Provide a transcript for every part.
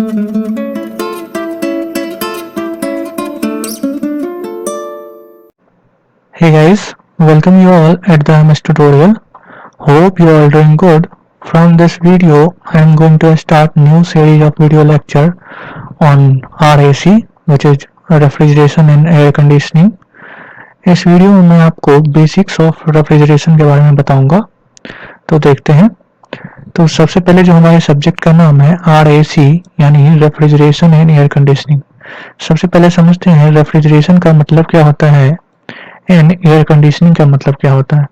Hey guys, welcome you all at the MS tutorial. Hope you all doing good. From this video, I am going to start new series of video lecture on RAC, which is refrigeration and air conditioning. इस video में मैं आपको basics of refrigeration के बारे में बताऊंगा। तो देखते हैं। तो सबसे पहले जो हमारे सब्जेक्ट का नाम है RAC यानी रेफ्रिजरेशन एंड एयर कंडीशनिंग। सबसे पहले समझते हैं रेफ्रिजरेशन का मतलब क्या होता है एंड एयर कंडीशनिंग का मतलब क्या होता है।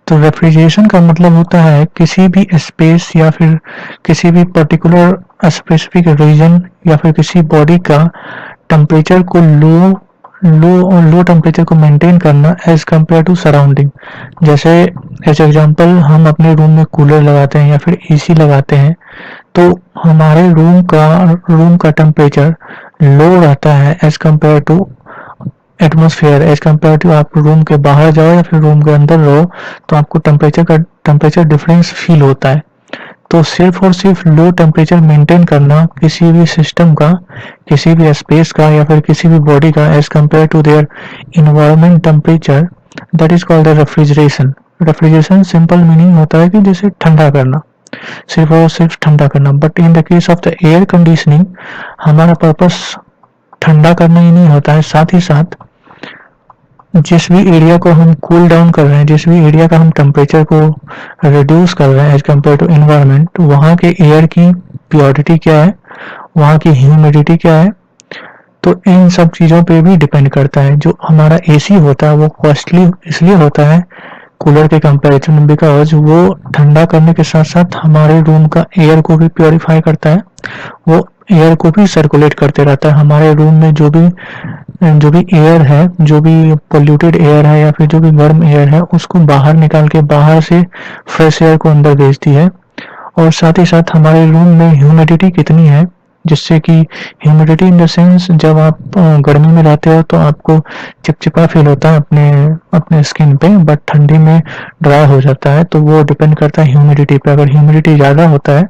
तो रेफ्रिजरेशन का मतलब होता है किसी भी स्पेस या फिर किसी भी पर्टिकुलर स्पेसिफिक रीजन या फिर किसी बॉडी का टेम्परेचर को लो टेम्परेचर को मेंटेन करना एज कंपेयर टू सराउंडिंग। जैसे एज एग्जांपल हम अपने रूम में कूलर लगाते हैं या फिर एसी लगाते हैं, तो हमारे रूम का टेम्परेचर लो रहता है as compare to atmosphere. As compare to आप रूम के बाहर जाओ या फिर रूम के अंदर रहो तो आपको टेम्परेचर डिफरेंस फील होता है। तो सिर्फ और सिर्फ लो टेम्परेचर मेंटेन करना किसी भी सिस्टम का, किसी भी स्पेस का या फिर किसी भी बॉडी का as compare to their environment temperature, that is called refrigeration. Refrigeration simple meaning होता है कि जैसे ठंडा करना, सिर्फ और सिर्फ ठंडा करना। But in the case of the air conditioning हमारा पर्पस ठंडा करना ही नहीं होता है, साथ ही साथ जिस भी एरिया को हम कूल डाउन कर रहे हैं, जिस भी एरिया का हम टेम्परेचर को रिड्यूस कर रहे हैं एज कम्पेयर टू एनवायरनमेंट, वहाँ के एयर की प्योरिटी क्या है, वहाँ की ह्यूमिडिटी क्या है, तो इन सब चीज़ों पे भी डिपेंड करता है। जो हमारा एसी होता है वो कॉस्टली इसलिए होता है कूलर के कंपैरिजन में, बिकॉज वो ठंडा करने के साथ साथ हमारे रूम का एयर को भी प्योरीफाई करता है, वो एयर को भी सर्कुलेट करते रहता है। हमारे रूम में जो भी एयर है, जो भी पोल्यूटेड एयर है या फिर जो भी गर्म एयर है, उसको बाहर निकाल के बाहर से फ्रेश एयर को अंदर भेजती है। और साथ ही साथ हमारे रूम में ह्यूमिडिटी कितनी है, जिससे कि ह्यूमिडिटी इन द सेंस जब आप गर्मी में रहते हो तो आपको चिपचिपा फील होता है अपने स्किन पे, बट ठंडी में ड्राई हो जाता है। तो वो डिपेंड करता है ह्यूमिडिटी पे। अगर ह्यूमिडिटी ज़्यादा होता है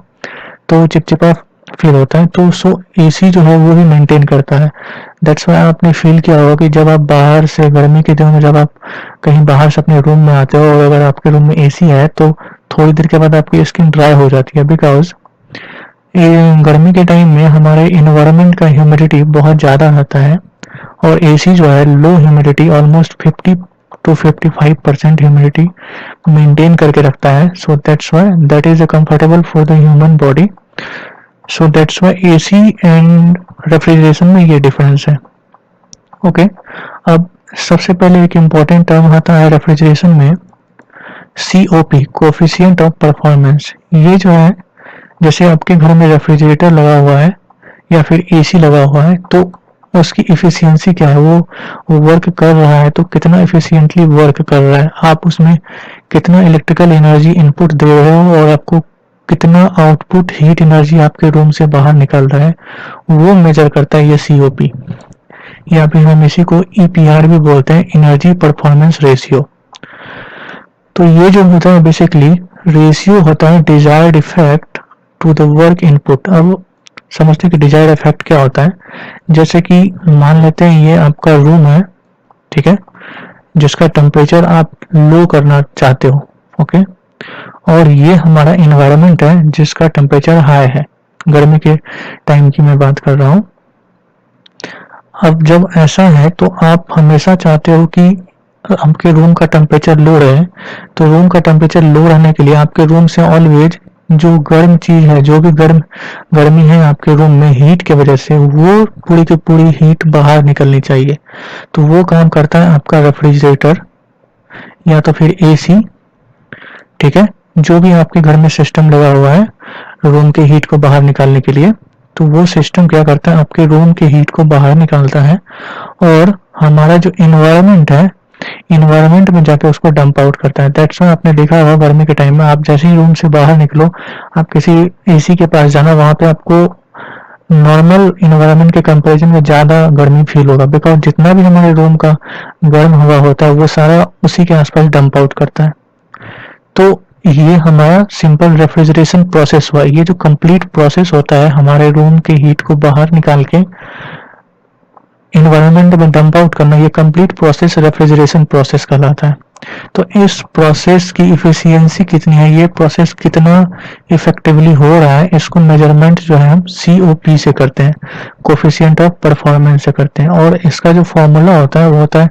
तो चिपचिपा फील होता है। तो सो एसी जो है वो भी मेंटेन करता है। दैट्स वाई आपने फील किया होगा कि जब आप बाहर से गर्मी के दिनों में जब आप कहीं बाहर से अपने रूम में आते हो और अगर आपके रूम में एसी है तो थोड़ी देर के बाद आपकी स्किन ड्राई हो जाती है, बिकॉज गर्मी के टाइम में हमारे इन्वायरमेंट का ह्यूमिडिटी बहुत ज़्यादा रहता है और एसी जो है लो humidity almost 50 to 55% humidity maintain करके रखता है। So that's why that is comfortable for the human body. So that's why AC and refrigeration में ये डिफरेंस है। ओके, अब सबसे पहले एक इम्पॉर्टेंट टर्म आता है रेफ्रिजरेशन में, COP, कोफिशिएंट ऑफ परफॉर्मेंस। ये जो है, जैसे आपके घर में रेफ्रिजरेटर लगा हुआ है या फिर एसी लगा हुआ है, तो उसकी इफिशियंसी क्या है, वो वर्क कर रहा है तो कितना इफिशियंटली वर्क कर रहा है, आप उसमें कितना इलेक्ट्रिकल एनर्जी इनपुट दे रहे हो और आपको कितना आउटपुट हीट एनर्जी आपके रूम से बाहर निकल रहा है, वो मेजर करता है ये COP, या फिर हम इसी को EPR भी बोलते हैं, एनर्जी परफॉर्मेंस रेशियो। तो ये जो होता है बेसिकली रेशियो होता है desired effect to the work input. अब समझते हैं कि डिजायर्ड इफेक्ट क्या होता है। जैसे कि मान लेते हैं ये आपका रूम है, ठीक है, जिसका टेम्परेचर आप लो करना चाहते हो, ओके, और ये हमारा इन्वायरमेंट है जिसका टेम्परेचर हाई है। गर्मी के टाइम की मैं बात कर रहा हूँ। अब जब ऐसा है तो आप हमेशा चाहते हो कि आपके रूम का टेम्परेचर लो रहे, तो रूम का टेम्परेचर लो रहने के लिए आपके रूम से ऑलवेज जो गर्म चीज है, जो भी गर्मी है आपके रूम में हीट के वजह से, वो पूरी की पूरी हीट बाहर निकलनी चाहिए। तो वो काम करता है आपका रेफ्रिजरेटर या तो फिर एसी, ठीक है, जो भी आपके घर में सिस्टम लगा हुआ है रूम के हीट को बाहर निकालने के लिए, तो वो सिस्टम क्या करता है, आपके रूम के हीट को बाहर निकालता है और हमारा जो इन्वायरमेंट है, इन्वायरमेंट में जाके उसको डंप आउट करता है। दैट्स व्हाई आपने देखा होगा गर्मी के टाइम में आप जैसे ही रूम से बाहर निकलो, आप किसी एसी के पास जाना, वहां पे आपको नॉर्मल इन्वायरमेंट के कंपैरिजन में ज्यादा गर्मी फील होगा, बिकॉज जितना भी हमारे रूम का गर्म हवा होता है वो सारा उसी के आसपास डंप आउट करता है। तो ये हमारा सिंपल रेफ्रिजरेशन प्रोसेस हुआ। ये जो कंप्लीट प्रोसेस होता है हमारे रूम के हीट को बाहर निकाल के इन्वायरमेंट में डंप आउट करना, ये कंप्लीट प्रोसेस रेफ्रिजरेशन प्रोसेस कहलाता है। तो इस प्रोसेस की इफिशियंसी कितनी है, ये प्रोसेस कितना इफेक्टिवली हो रहा है, इसको मेजरमेंट जो है हम COP से करते हैं, कोफिशिएंट ऑफ परफॉर्मेंस से करते हैं। और इसका जो फॉर्मूला होता है वो होता है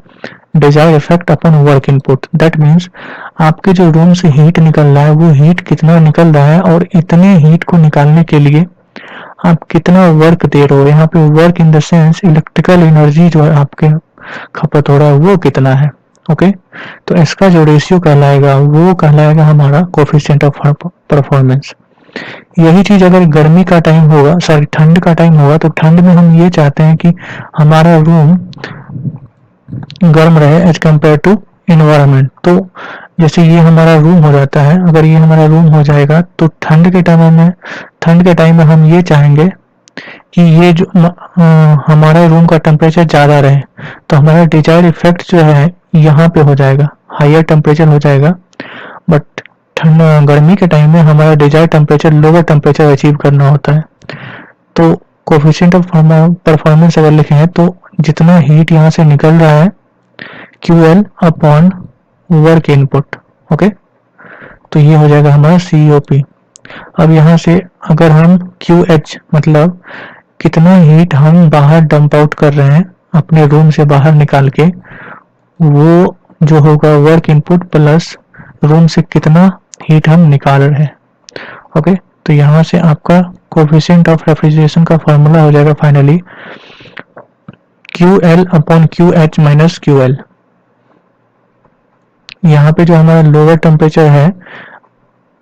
desired effect upon work input. That means आपके जो रूम से हीट निकल रहा है वो हीट कितना निकल रहा है, और इतने हीट को निकालने के लिए आप कितना वर्क दे रहे हो। यहाँ पे work in the sense electrical energy जो है आपके खपत हो रहा है वो कितना है। ओके, तो इसका जो रेशियो कहलाएगा वो कहलाएगा हमारा कोफिशिएंट ऑफ परफॉर्मेंस। यही चीज अगर गर्मी का टाइम होगा, सॉरी ठंड का टाइम होगा, तो ठंड में हम ये चाहते हैं कि हमारा रूम गर्म रहे एज कम्पेयर टू इन्वायरमेंट। तो जैसे ये हमारा रूम हो जाता है, अगर ये हमारा रूम हो जाएगा तो ठंड के टाइम में हम ये चाहेंगे कि ये जो हमारे रूम का टेम्परेचर ज़्यादा रहे, तो हमारा डिजायर्ड इफेक्ट जो है यहाँ पे हो जाएगा, हायर टेम्परेचर हो जाएगा। बट गर्मी के टाइम में हमारा desired temperature lower temperature achieve करना होता है। तो कोफिशिएंट ऑफ परफॉर्मेंस अगर लिखे हैं तो जितना हीट यहाँ से निकल रहा है QL upon work input. Okay, तो ये हो जाएगा हमारा COP। अब यहाँ से अगर हम QH मतलब कितना हीट हम बाहर डंप आउट कर रहे हैं अपने रूम से बाहर निकाल के, वो जो होगा वर्क इनपुट प्लस रूम से कितना हीट हम निकाल रहे हैं। ओके, तो यहाँ से आपका कोफिशिएंट ऑफ रेफ्रिजरेशन का फॉर्मूला हो जाएगा finally QL upon QH minus QL। यहाँ पे जो हमारा लोअर टेम्परेचर है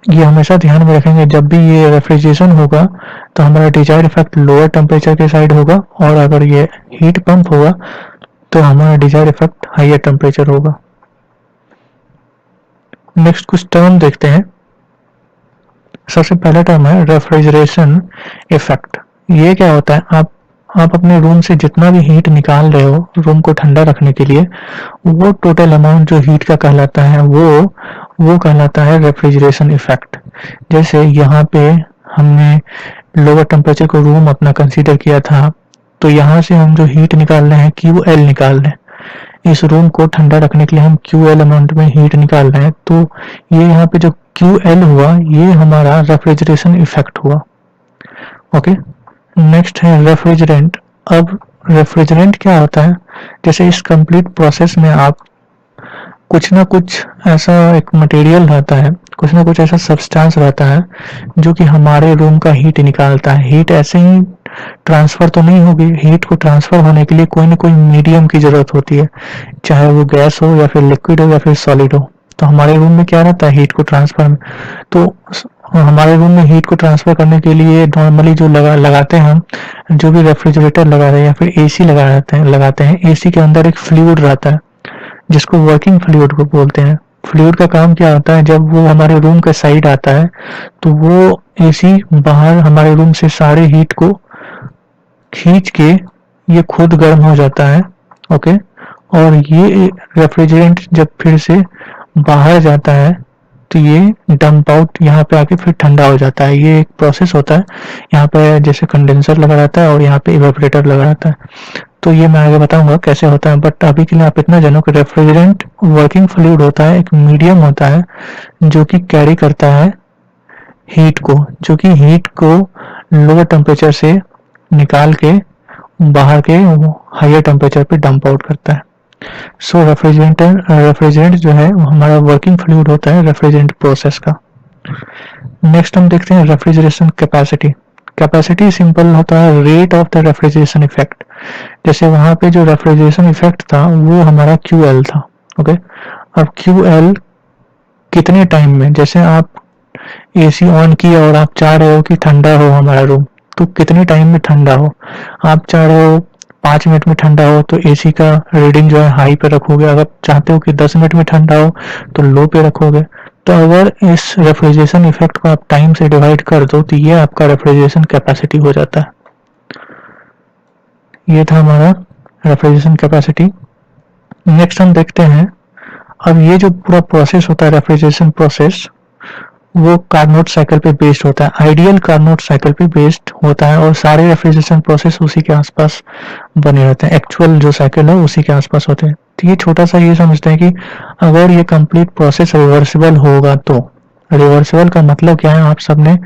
ये हमेशा ध्यान में रखेंगे, जब भी ये रेफ्रिजरेशन होगा तो हमारा डिजायर्ड इफेक्ट लोअर टेम्परेचर के साइड होगा, और अगर ये हीट पंप होगा तो हमारा डिजायर्ड इफेक्ट हायर टेम्परेचर होगा। नेक्स्ट कुछ टर्म देखते हैं। सबसे पहला टर्म है रेफ्रिजरेशन इफेक्ट। ये क्या होता है, आप अपने रूम से जितना भी हीट निकाल रहे हो रूम को ठंडा रखने के लिए, वो टोटल अमाउंट जो हीट का कहलाता है वो कहलाता है रेफ्रिजरेशन इफेक्ट। जैसे यहाँ पे हमने लोअर टेम्परेचर को रूम अपना कंसीडर किया था, तो यहाँ से हम जो हीट निकाल रहे हैं QL निकाल रहे हैं, इस रूम को ठंडा रखने के लिए हम QL अमाउंट में हीट निकाल रहे हैं। तो ये यहाँ पे जो QL हुआ ये हमारा रेफ्रिजरेशन इफेक्ट हुआ। ओके, नेक्स्ट है रेफ्रिजरेंट। अब रेफ्रिजरेंट क्या होता है, जैसे इस कंप्लीट प्रोसेस में आप कुछ ना कुछ ऐसा एक मटेरियल रहता है, कुछ ना कुछ ऐसा सब्सटेंस रहता है जो कि हमारे रूम का हीट निकालता है। हीट ऐसे ही ट्रांसफर तो नहीं होगी, हीट को ट्रांसफर होने के लिए कोई ना कोई मीडियम की जरूरत होती है, चाहे वो गैस हो या फिर लिक्विड हो या फिर सॉलिड हो। तो हमारे रूम में क्या रहता है हीट को ट्रांसफर में, तो हमारे रूम में हीट को ट्रांसफर करने के लिए नॉर्मली जो लगाते हैं हम, जो भी रेफ्रिजरेटर लगा रहे हैं या फिर AC लगाते हैं AC के अंदर एक फ्लूइड रहता है जिसको वर्किंग फ्लूइड को बोलते हैं। फ्लूइड का काम क्या होता है, जब वो हमारे रूम के साइड आता है तो वो AC बाहर हमारे रूम से सारे हीट को खींच के ये खुद गर्म हो जाता है। ओके, और ये रेफ्रिजरेंट जब फिर से बाहर जाता है तो ये डंप आउट यहाँ पे आके फिर ठंडा हो जाता है। ये एक प्रोसेस होता है, यहाँ पे जैसे कंडेंसर लगा रहता है और यहाँ पे इवेपोरेटर लगा रहता है। तो ये मैं आगे बताऊंगा कैसे होता है, बट अभी के लिए आप इतना जानो कि रेफ्रिजरेंट वर्किंग फ्लूइड होता है, एक मीडियम होता है जो कि कैरी करता है हीट को, जो कि हीट को लोअर टेम्परेचर से निकाल के बाहर के हायर टेम्परेचर पे डंप आउट करता है। सो रेफ्रिजरेंट जो है वो हमारा वर्किंग फ्लूइड होता है रेफ्रिजरेंट प्रोसेस का। नेक्स्ट हम देखते हैं रेफ्रिजरेशन कैपेसिटी। कैपेसिटी सिंपल होता है rate of the refrigeration effect. जैसे वहां पे जो रेफ्रिजरेशन इफेक्ट था वो हमारा QL था। ओके, अब QL कितने टाइम में, जैसे आप AC ऑन किया और आप चाह रहे हो कि ठंडा हो हमारा रूम, तो कितने टाइम में ठंडा हो। आप चाह रहे हो 5 मिनट में ठंडा हो तो AC का रीडिंग जो है हाई पे रखोगे, अगर चाहते हो कि 10 मिनट में ठंडा हो तो लो पे रखोगे। तो अगर इस रेफ्रिजरेशन इफेक्ट को आप टाइम से डिवाइड कर दो तो ये आपका रेफ्रिजरेशन कैपेसिटी हो जाता है। ये था हमारा रेफ्रिजरेशन कैपेसिटी। नेक्स्ट हम देखते हैं, अब ये जो पूरा प्रोसेस होता है रेफ्रिजरेशन प्रोसेस, वो कार्नोट साइकिल पे बेस्ड होता है, आइडियल कार्नोट साइकिल पे बेस्ड होता है, और सारे रेफ्रिजरेशन प्रोसेस उसी के आसपास बने रहते हैं, एक्चुअल जो साइकिल है उसी के आसपास होते हैं। तो ये छोटा सा ये समझते हैं कि अगर ये कंप्लीट प्रोसेस रिवर्सिबल होगा तो, रिवर्सिबल का मतलब क्या है आप सबने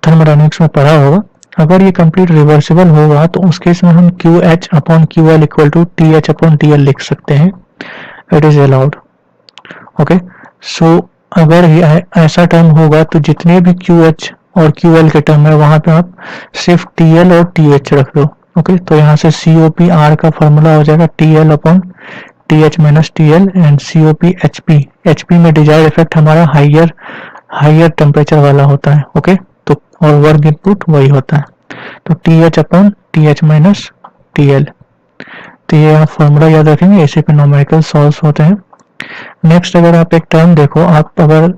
थर्मोडायनेमिक्स में पढ़ा होगा। अगर ये कंप्लीट रिवर्सिबल होगा तो उस केस में हम Q H upon Q L equal to T H upon T L लिख सकते हैं, it is allowed. Okay, so अगर ये ऐसा टर्म होगा तो जितने भी क्यू एच और क्यू एल के टर्म है वहां पे आप सिर्फ टी एल और टी एच रख दो। ओके, तो यहाँ से सी ओ पी आर का फॉर्मूला हो जाएगा T L upon T H minus T L and C O P H P. H P में डिजायर्ड इफेक्ट हमारा हाइयर टेम्परेचर वाला होता है। ओके, तो और वर्क इनपुट वही होता है, तो T H upon T H minus T L. तो ये आप फॉर्मूला याद रखेंगे, इसी पे न्यूमेरिकल सॉल्व होते हैं। नेक्स्ट अगर आप एक टर्म देखो, आप अगर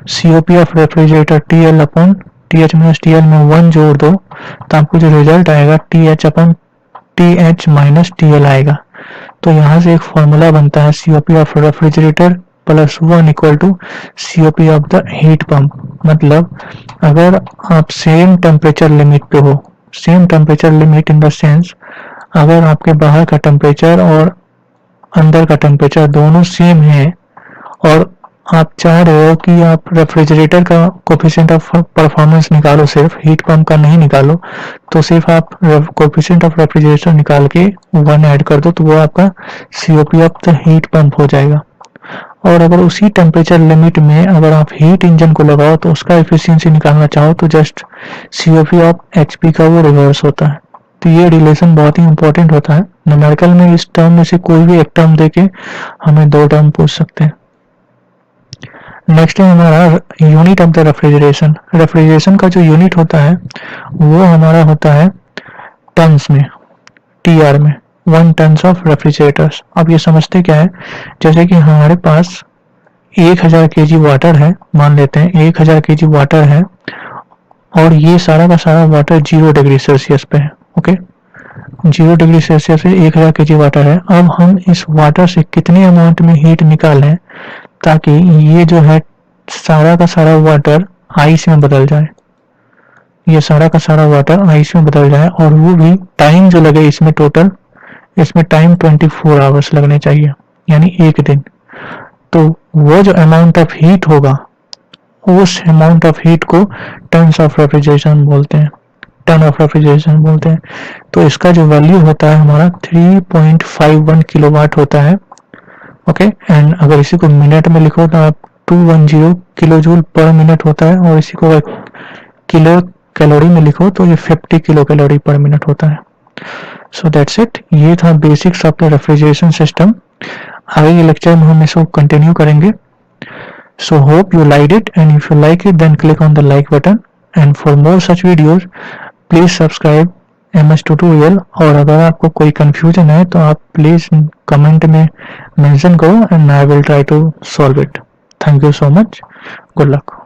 COP of refrigerator T L upon T H minus T L में 1 जोड़ दो तो आपको जो रिजल्ट आएगा T H upon T H minus T L आएगा। तो यहाँ से एक फॉर्मूला बनता है COP of refrigerator plus 1 equal to COP of the heat pump. मतलब अगर आप सेम टेम्परेचर लिमिट पे हो, same temperature limit in the sense अगर आपके बाहर का टेम्परेचर और अंदर का टेम्परेचर दोनों सेम है और आप चाह रहे हो कि आप रेफ्रिजरेटर का कोफिशिएंट ऑफ परफॉर्मेंस निकालो, सिर्फ हीट पंप का नहीं निकालो, तो सिर्फ आप कोफिशिएंट ऑफ रेफ्रिजरेशन निकाल के 1 ऐड कर दो तो वो आपका COP of the heat pump हो जाएगा। और अगर उसी टेम्परेचर लिमिट में अगर आप हीट इंजन को लगाओ तो उसका एफिशिएंसी निकालना चाहो तो जस्ट सीओपी ऑफ एचपी का वो रिवर्स होता है। तो ये रिलेशन बहुत ही इंपॉर्टेंट होता है। न्यूमेरिकल में इस टर्म में से कोई भी एक टर्म देके हमें 2 टर्म पूछ सकते हैं। नेक्स्ट है हमारा unit of the refrigeration. Refrigeration का जो यूनिट होता है वो हमारा होता है टन्स में, टीआर में, 1 टन्स ऑफ रेफ्रिजरेटर्स। अब ये समझते क्या है, जैसे कि हमारे पास 1000 केजी वाटर है, मान लेते हैं 1000 केजी वाटर है और ये सारा का सारा वाटर 0 डिग्री सेल्सियस पे है। ओके, 0 डिग्री सेल्सियस पे 1000 केजी वाटर है। अब हम इस वाटर से कितने अमाउंट में हीट निकालें ताकि ये जो है सारा का सारा वाटर आइस में बदल जाए, ये सारा का सारा वाटर आइस में बदल जाए, और वो भी टाइम जो लगे इसमें टोटल, इसमें टाइम 24 आवर्स लगने चाहिए, यानी 1 दिन। तो वो जो अमाउंट ऑफ हीट होगा उस अमाउंट ऑफ हीट को टन्स ऑफ रेफ्रिजरेशन बोलते हैं, टन ऑफ रेफ्रिजरेशन बोलते हैं। तो इसका जो वैल्यू होता है हमारा 3.51 किलोवाट होता है। ओके, एंड अगर इसी को मिनट में लिखो तो आप 210 किलो जूल पर मिनट होता है, और इसी को किलो कैलोरी में लिखो तो ये 50 किलो कैलोरी पर मिनट होता है। सो दैट्स इट, ये था basics of the refrigeration system. आगे के लेक्चर में हम इसको कंटिन्यू करेंगे। So hope you liked it, and if you like it then click on the like button, and for more such videos please subscribe MS Tutorial। और अगर आपको कोई confusion है तो आप प्लीज कमेंट में मेंशन करो and I will try to solve it। Thank you so much, good luck।